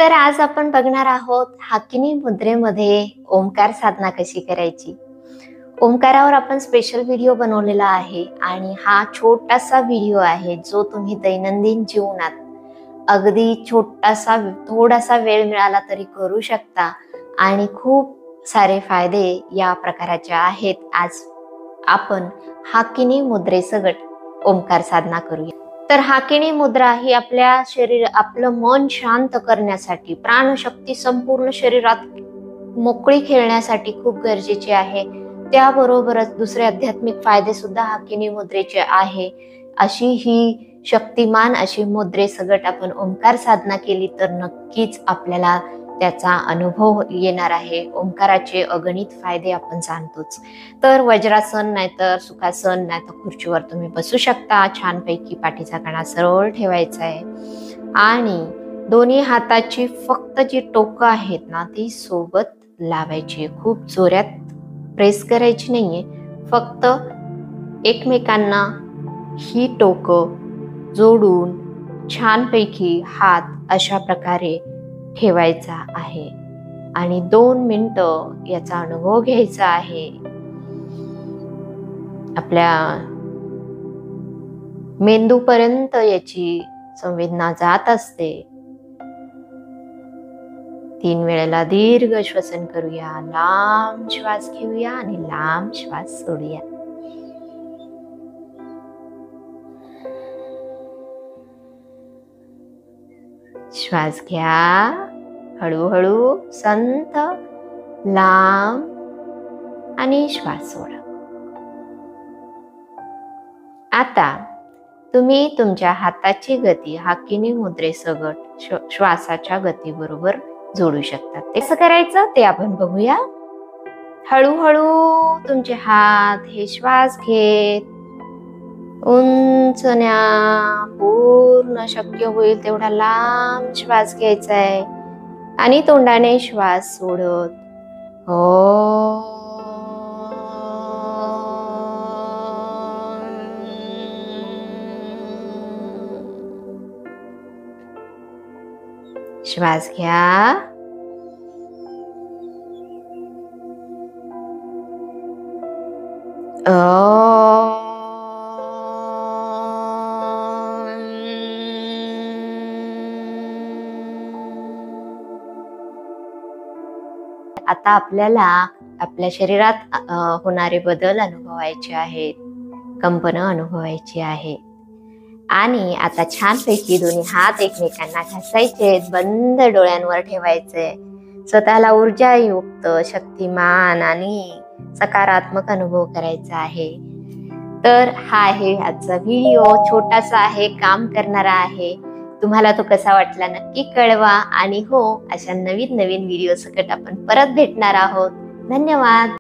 तर आज आपण बघणार आहोत हाकिनी मुद्रेमध्ये ओंकार साधना कशी करायची। ओंकारावर आपण स्पेशल व्हिडिओ बनवलेला आहे आणि हा छोटासा व्हिडिओ आहे जो तुम्ही दैनंदिन जीवनात अगदी छोटासा थोडासा वेळ मिळाला तरी करू शकता आणि खूप सारे फायदे या प्रकाराचे आहेत। आज आपण हाकिनी मुद्रेसकट ओंकार साधना करूया। तर हाकिनी मुद्रा ही आपल्या आपलं मन शांत करण्यासाठी, प्राणशक्ती संपूर्ण शरीरात मोकळी खेळण्यासाठी खूप गरजेची आहे। त्याबरोबरच दुसरे आध्यात्मिक फायदे सुद्धा हाकिनी मुद्रेचे आहे। अशी ही शक्तिमान अशी मुद्रेसकट आपण ओंकार साधना केली तर नक्कीच आपल्याला त्याचा अनुभव येणार आहे। ओंकाराचे अगणित फायदे आपण जाणतोच। तर वज्रासन नाहीतर सुखासन नाहीतर खुर्चीवर तुम्ही बसू शकता। छानपैकी पाठीचा कणा सरळ ठेवायचा आहे आणि दोन्ही हाताची फक्त जी टोकं आहेत ना ती सोबत लावायची। खूप जोरात प्रेस करायची नाहीये, फक्त एकमेकांना ही टोकं जोडून छानपैकी हात अशा प्रकारे ठेवायचा आहे आणि 2 मिनिटं याचा अनुभव घ्यायचा आहे। आपल्या मेंदूपर्यंत याची संवेदना जात असते। 3 वेळेला दीर्घ श्वसन करूया, लांब श्वास घेऊया आणि लांब श्वास सोडूया। श्वास घ्या, हळूहळू संथ लांब आणि श्वास सोडा। आता तुम्ही तुमच्या हाताची गती हाकिनी मुद्रेसकट श्वासाच्या गतीबरोबर जोडू शकता। ते कसं करायचं ते आपण बघूया। हळूहळू तुमचे हात हे श्वास घेत उंच न्या, पूर्ण शक्य होईल तेवढा लांब श्वास घ्यायचा आहे आणि तोंडाने श्वास सोडत श्वास घ्या, आता आपल्याला आपल्या शरीरात होणारे बदल अनुभवायचे आहेत, कंपनं अनुभवायची आहेत आणि आता छानपैकी दोन्ही हात एकमेकांना घासायचे, बंद डोळ्यांवर ठेवायचे। स्वतःला ऊर्जायुक्त, शक्तिमान आणि सकारात्मक अनुभव करायचा आहे। तर हा आहे आजचा व्हिडिओ, छोटासा आहे, काम करणारा आहे। तुम्हाला तो कसा वाटला नक्की कळवा आणि हो, अशा नवीन नवीन व्हिडिओ सकट आपण परत भेटणार आहोत। धन्यवाद।